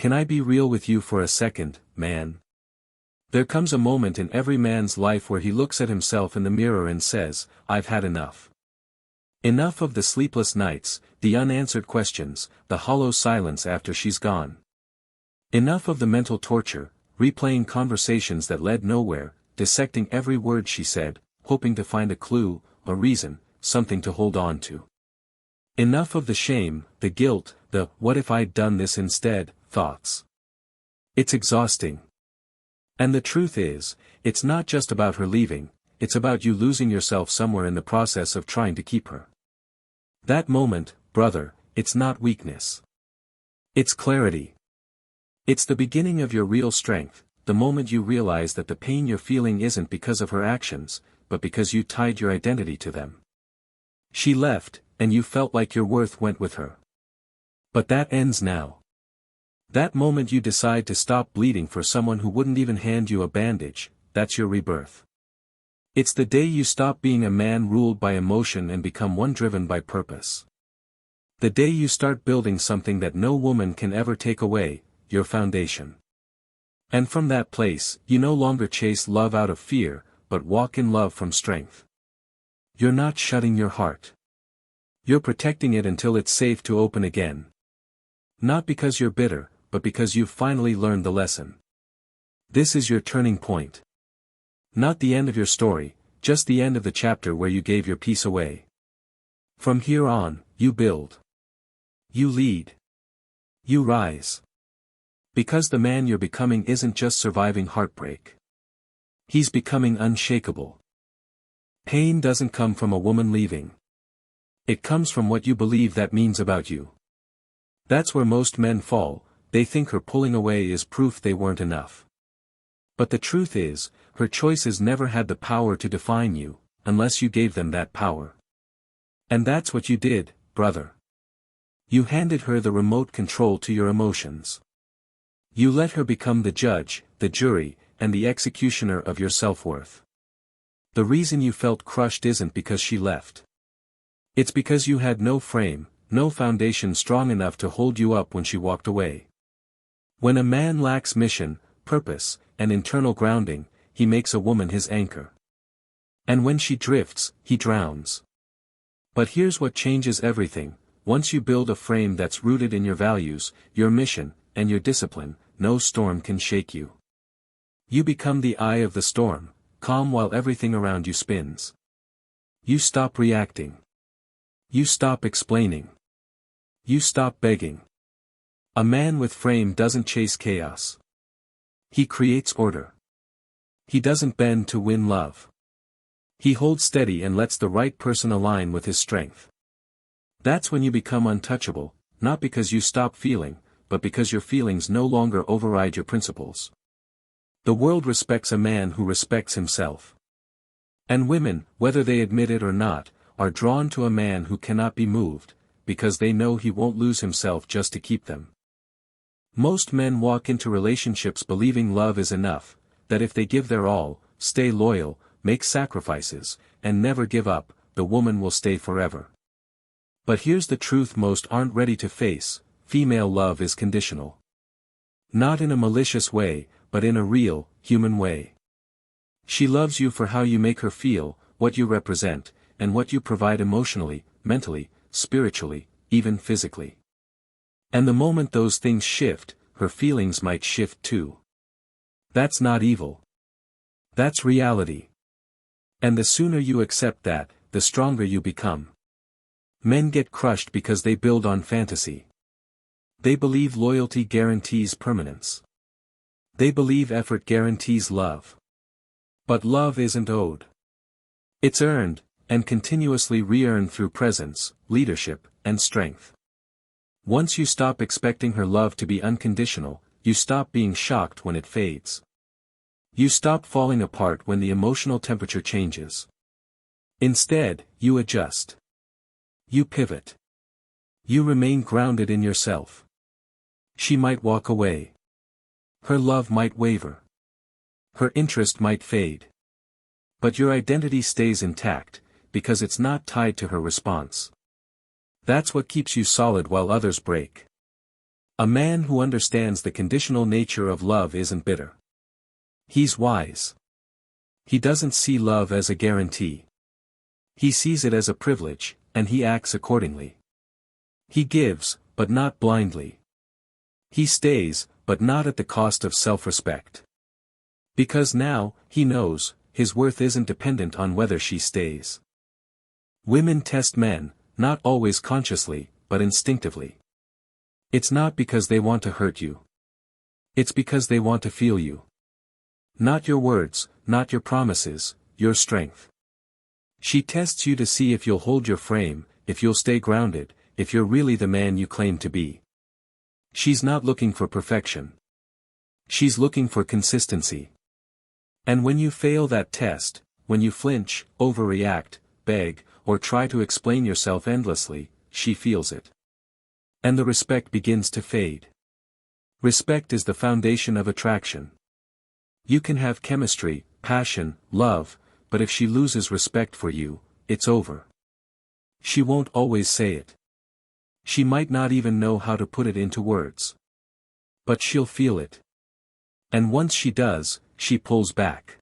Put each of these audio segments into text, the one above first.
Can I be real with you for a second, man? There comes a moment in every man's life where he looks at himself in the mirror and says, I've had enough. Enough of the sleepless nights, the unanswered questions, the hollow silence after she's gone. Enough of the mental torture, replaying conversations that led nowhere, dissecting every word she said, hoping to find a clue, a reason, something to hold on to. Enough of the shame, the guilt, the what if I'd done this instead thoughts. It's exhausting. And the truth is, it's not just about her leaving, it's about you losing yourself somewhere in the process of trying to keep her. That moment, brother, it's not weakness. It's clarity. It's the beginning of your real strength, the moment you realize that the pain you're feeling isn't because of her actions, but because you tied your identity to them. She left, and you felt like your worth went with her. But that ends now. That moment you decide to stop bleeding for someone who wouldn't even hand you a bandage, that's your rebirth. It's the day you stop being a man ruled by emotion and become one driven by purpose. The day you start building something that no woman can ever take away, your foundation. And from that place, you no longer chase love out of fear, but walk in love from strength. You're not shutting your heart. You're protecting it until it's safe to open again. Not because you're bitter, but because you've finally learned the lesson. This is your turning point. Not the end of your story, just the end of the chapter where you gave your peace away. From here on, you build. You lead. You rise. Because the man you're becoming isn't just surviving heartbreak. He's becoming unshakable. Pain doesn't come from a woman leaving. It comes from what you believe that means about you. That's where most men fall. They think her pulling away is proof they weren't enough. But the truth is, her choices never had the power to define you, unless you gave them that power. And that's what you did, brother. You handed her the remote control to your emotions. You let her become the judge, the jury, and the executioner of your self-worth. The reason you felt crushed isn't because she left. It's because you had no frame, no foundation strong enough to hold you up when she walked away. When a man lacks mission, purpose, and internal grounding, he makes a woman his anchor. And when she drifts, he drowns. But here's what changes everything: once you build a frame that's rooted in your values, your mission, and your discipline, no storm can shake you. You become the eye of the storm, calm while everything around you spins. You stop reacting. You stop explaining. You stop begging. A man with frame doesn't chase chaos. He creates order. He doesn't bend to win love. He holds steady and lets the right person align with his strength. That's when you become untouchable, not because you stop feeling, but because your feelings no longer override your principles. The world respects a man who respects himself. And women, whether they admit it or not, are drawn to a man who cannot be moved, because they know he won't lose himself just to keep them. Most men walk into relationships believing love is enough, that if they give their all, stay loyal, make sacrifices, and never give up, the woman will stay forever. But here's the truth most aren't ready to face: female love is conditional. Not in a malicious way, but in a real, human way. She loves you for how you make her feel, what you represent, and what you provide emotionally, mentally, spiritually, even physically. And the moment those things shift, her feelings might shift too. That's not evil. That's reality. And the sooner you accept that, the stronger you become. Men get crushed because they build on fantasy. They believe loyalty guarantees permanence. They believe effort guarantees love. But love isn't owed. It's earned, and continuously re-earned through presence, leadership, and strength. Once you stop expecting her love to be unconditional, you stop being shocked when it fades. You stop falling apart when the emotional temperature changes. Instead, you adjust. You pivot. You remain grounded in yourself. She might walk away. Her love might waver. Her interest might fade. But your identity stays intact, because it's not tied to her response. That's what keeps you solid while others break. A man who understands the conditional nature of love isn't bitter. He's wise. He doesn't see love as a guarantee. He sees it as a privilege, and he acts accordingly. He gives, but not blindly. He stays, but not at the cost of self-respect. Because now, he knows, his worth isn't dependent on whether she stays. Women test men, not always consciously, but instinctively. It's not because they want to hurt you. It's because they want to feel you. Not your words, not your promises, your strength. She tests you to see if you'll hold your frame, if you'll stay grounded, if you're really the man you claim to be. She's not looking for perfection. She's looking for consistency. And when you fail that test, when you flinch, overreact, beg, or try to explain yourself endlessly, she feels it. And the respect begins to fade. Respect is the foundation of attraction. You can have chemistry, passion, love, but if she loses respect for you, it's over. She won't always say it. She might not even know how to put it into words. But she'll feel it. And once she does, she pulls back.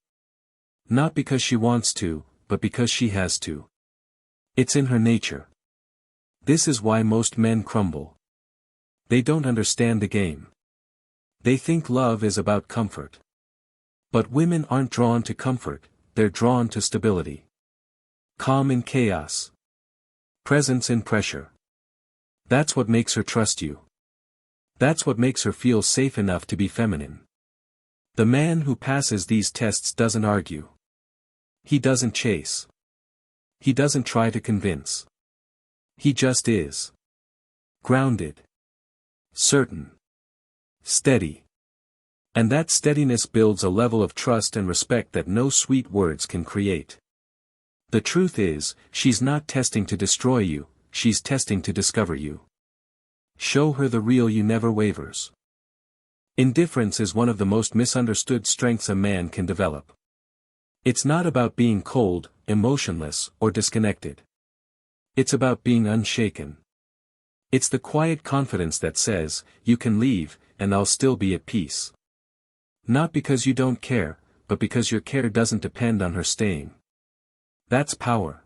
Not because she wants to, but because she has to. It's in her nature. This is why most men crumble. They don't understand the game. They think love is about comfort. But women aren't drawn to comfort, they're drawn to stability. Calm in chaos. Presence in pressure. That's what makes her trust you. That's what makes her feel safe enough to be feminine. The man who passes these tests doesn't argue. He doesn't chase. He doesn't try to convince. He just is. Grounded. Certain. Steady. And that steadiness builds a level of trust and respect that no sweet words can create. The truth is, she's not testing to destroy you, she's testing to discover you. Show her the real you never wavers. Indifference is one of the most misunderstood strengths a man can develop. It's not about being cold, emotionless, or disconnected. It's about being unshaken. It's the quiet confidence that says, you can leave, and I'll still be at peace. Not because you don't care, but because your care doesn't depend on her staying. That's power.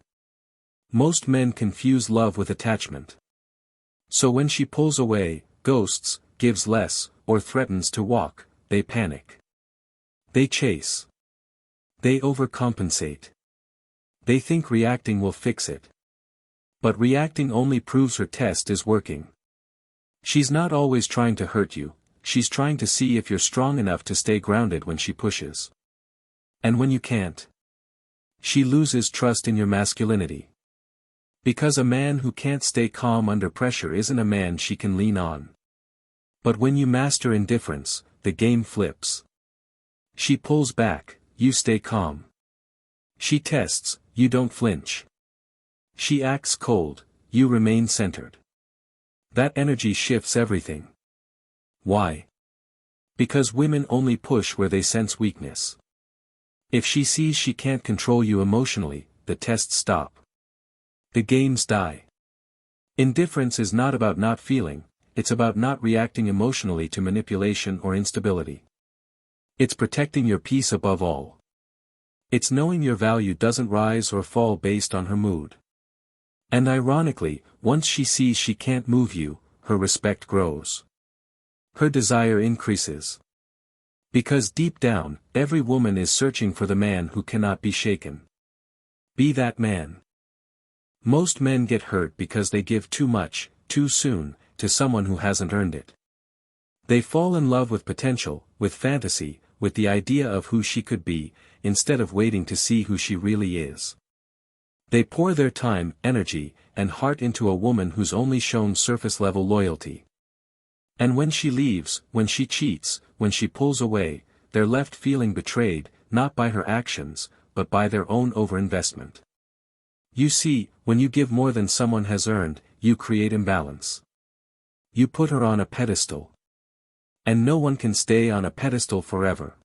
Most men confuse love with attachment. So when she pulls away, ghosts, gives less, or threatens to walk, they panic. They chase. They overcompensate. They think reacting will fix it. But reacting only proves her test is working. She's not always trying to hurt you, she's trying to see if you're strong enough to stay grounded when she pushes. And when you can't, she loses trust in your masculinity. Because a man who can't stay calm under pressure isn't a man she can lean on. But when you master indifference, the game flips. She pulls back, you stay calm. She tests, you don't flinch. She acts cold, you remain centered. That energy shifts everything. Why? Because women only push where they sense weakness. If she sees she can't control you emotionally, the tests stop. The games die. Indifference is not about not feeling, it's about not reacting emotionally to manipulation or instability. It's protecting your peace above all. It's knowing your value doesn't rise or fall based on her mood. And ironically, once she sees she can't move you, her respect grows. Her desire increases. Because deep down, every woman is searching for the man who cannot be shaken. Be that man. Most men get hurt because they give too much, too soon, to someone who hasn't earned it. They fall in love with potential, with fantasy, with the idea of who she could be, instead of waiting to see who she really is. They pour their time, energy, and heart into a woman who's only shown surface-level loyalty. And when she leaves, when she cheats, when she pulls away, they're left feeling betrayed, not by her actions, but by their own overinvestment. You see, when you give more than someone has earned, you create imbalance. You put her on a pedestal. And no one can stay on a pedestal forever.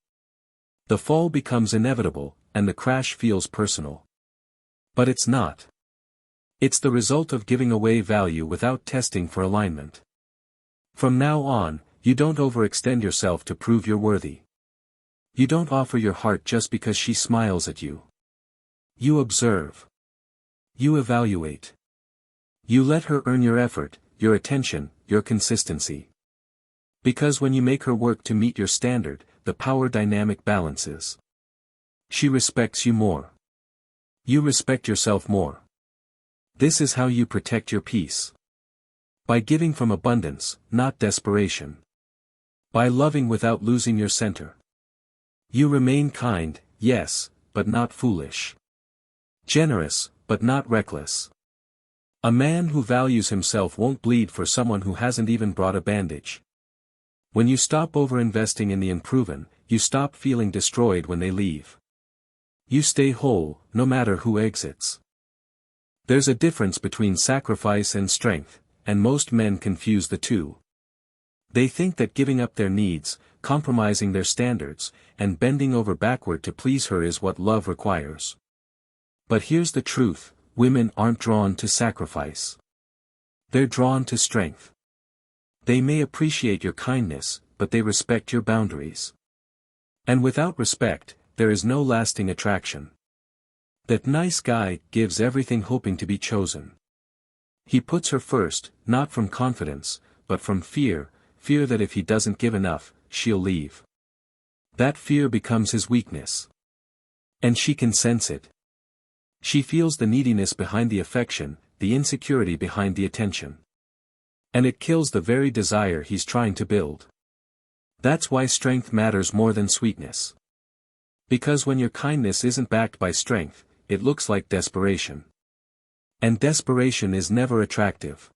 The fall becomes inevitable, and the crash feels personal. But it's not. It's the result of giving away value without testing for alignment. From now on, you don't overextend yourself to prove you're worthy. You don't offer your heart just because she smiles at you. You observe. You evaluate. You let her earn your effort, your attention, your consistency. Because when you make her work to meet your standard, the power dynamic balances. She respects you more. You respect yourself more. This is how you protect your peace. By giving from abundance, not desperation. By loving without losing your center. You remain kind, yes, but not foolish. Generous, but not reckless. A man who values himself won't bleed for someone who hasn't even brought a bandage. When you stop overinvesting in the unproven, you stop feeling destroyed when they leave. You stay whole, no matter who exits. There's a difference between sacrifice and strength, and most men confuse the two. They think that giving up their needs, compromising their standards, and bending over backward to please her is what love requires. But here's the truth, women aren't drawn to sacrifice. They're drawn to strength. They may appreciate your kindness, but they respect your boundaries. And without respect, there is no lasting attraction. That nice guy gives everything hoping to be chosen. He puts her first, not from confidence, but from fear that if he doesn't give enough, she'll leave. That fear becomes his weakness. And she can sense it. She feels the neediness behind the affection, the insecurity behind the attention. And it kills the very desire he's trying to build. That's why strength matters more than sweetness. Because when your kindness isn't backed by strength, it looks like desperation. And desperation is never attractive.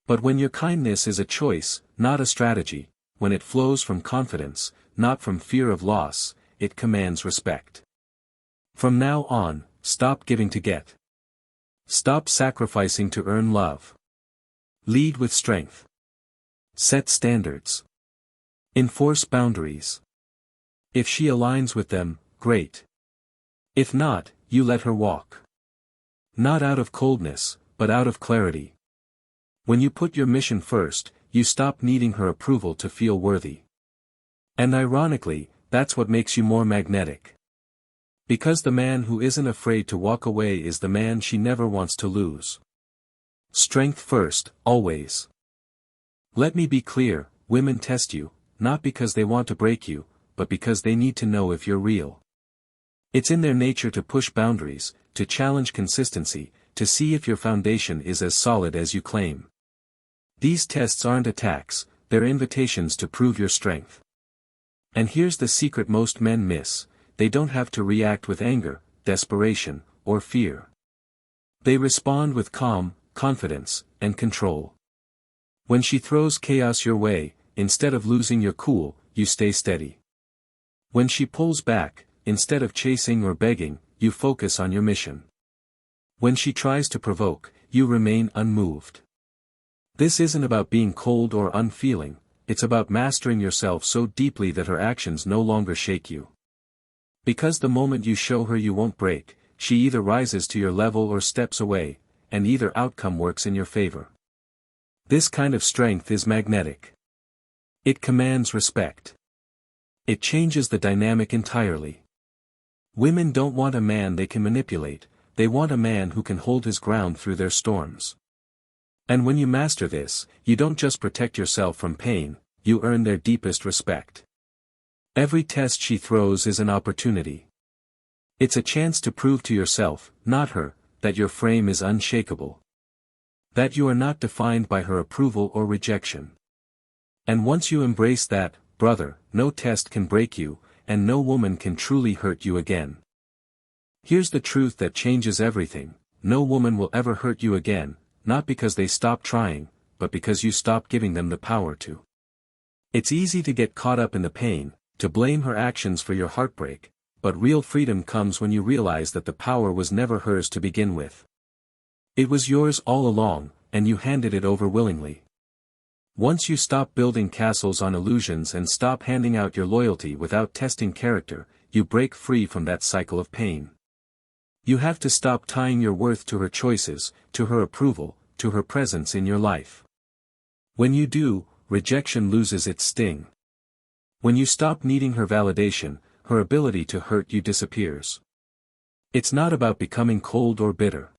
But when your kindness is a choice, not a strategy, when it flows from confidence, not from fear of loss, it commands respect. From now on, stop giving to get. Stop sacrificing to earn love. Lead with strength. Set standards. Enforce boundaries. If she aligns with them, great. If not, you let her walk. Not out of coldness, but out of clarity. When you put your mission first, you stop needing her approval to feel worthy. And ironically, that's what makes you more magnetic. Because the man who isn't afraid to walk away is the man she never wants to lose. Strength first, always. Let me be clear, women test you, not because they want to break you, but because they need to know if you're real. It's in their nature to push boundaries, to challenge consistency, to see if your foundation is as solid as you claim. These tests aren't attacks, they're invitations to prove your strength. And here's the secret most men miss, they don't have to react with anger, desperation, or fear. They respond with calm, confidence, and control. When she throws chaos your way, instead of losing your cool, you stay steady. When she pulls back, instead of chasing or begging, you focus on your mission. When she tries to provoke, you remain unmoved. This isn't about being cold or unfeeling, it's about mastering yourself so deeply that her actions no longer shake you. Because the moment you show her you won't break, she either rises to your level or steps away, and either outcome works in your favor. This kind of strength is magnetic. It commands respect. It changes the dynamic entirely. Women don't want a man they can manipulate, they want a man who can hold his ground through their storms. And when you master this, you don't just protect yourself from pain, you earn their deepest respect. Every test she throws is an opportunity. It's a chance to prove to yourself, not her, that your frame is unshakable. That you are not defined by her approval or rejection. And once you embrace that, brother, no test can break you, and no woman can truly hurt you again. Here's the truth that changes everything, no woman will ever hurt you again, not because they stop trying, but because you stop giving them the power to. It's easy to get caught up in the pain, to blame her actions for your heartbreak, but real freedom comes when you realize that the power was never hers to begin with. It was yours all along, and you handed it over willingly. Once you stop building castles on illusions and stop handing out your loyalty without testing character, you break free from that cycle of pain. You have to stop tying your worth to her choices, to her approval, to her presence in your life. When you do, rejection loses its sting. When you stop needing her validation, her ability to hurt you disappears. It's not about becoming cold or bitter.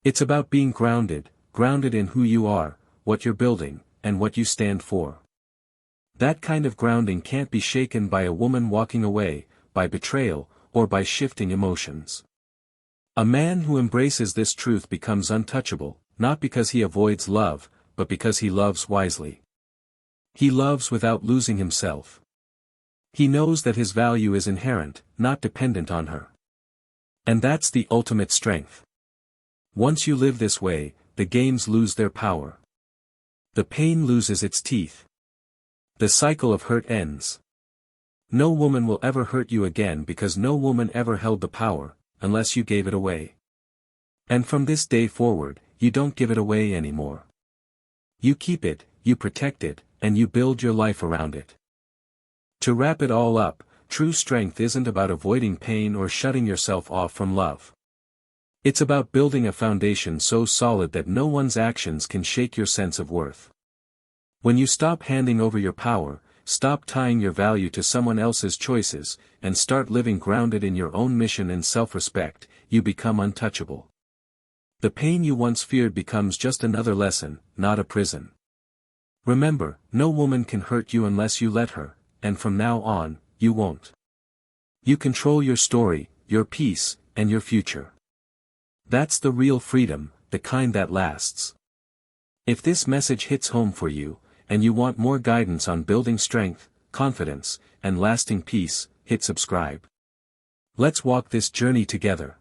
It's about being grounded in who you are, what you're building, and what you stand for. That kind of grounding can't be shaken by a woman walking away, by betrayal, or by shifting emotions. A man who embraces this truth becomes untouchable, not because he avoids love, but because he loves wisely. He loves without losing himself. He knows that his value is inherent, not dependent on her. And that's the ultimate strength. Once you live this way, the games lose their power. The pain loses its teeth. The cycle of hurt ends. No woman will ever hurt you again because no woman ever held the power, unless you gave it away. And from this day forward, you don't give it away anymore. You keep it, you protect it, and you build your life around it. To wrap it all up, true strength isn't about avoiding pain or shutting yourself off from love. It's about building a foundation so solid that no one's actions can shake your sense of worth. When you stop handing over your power, stop tying your value to someone else's choices, and start living grounded in your own mission and self-respect, you become untouchable. The pain you once feared becomes just another lesson, not a prison. Remember, no woman can hurt you unless you let her, and from now on, you won't. You control your story, your peace, and your future. That's the real freedom, the kind that lasts. If this message hits home for you, and you want more guidance on building strength, confidence, and lasting peace, hit subscribe. Let's walk this journey together.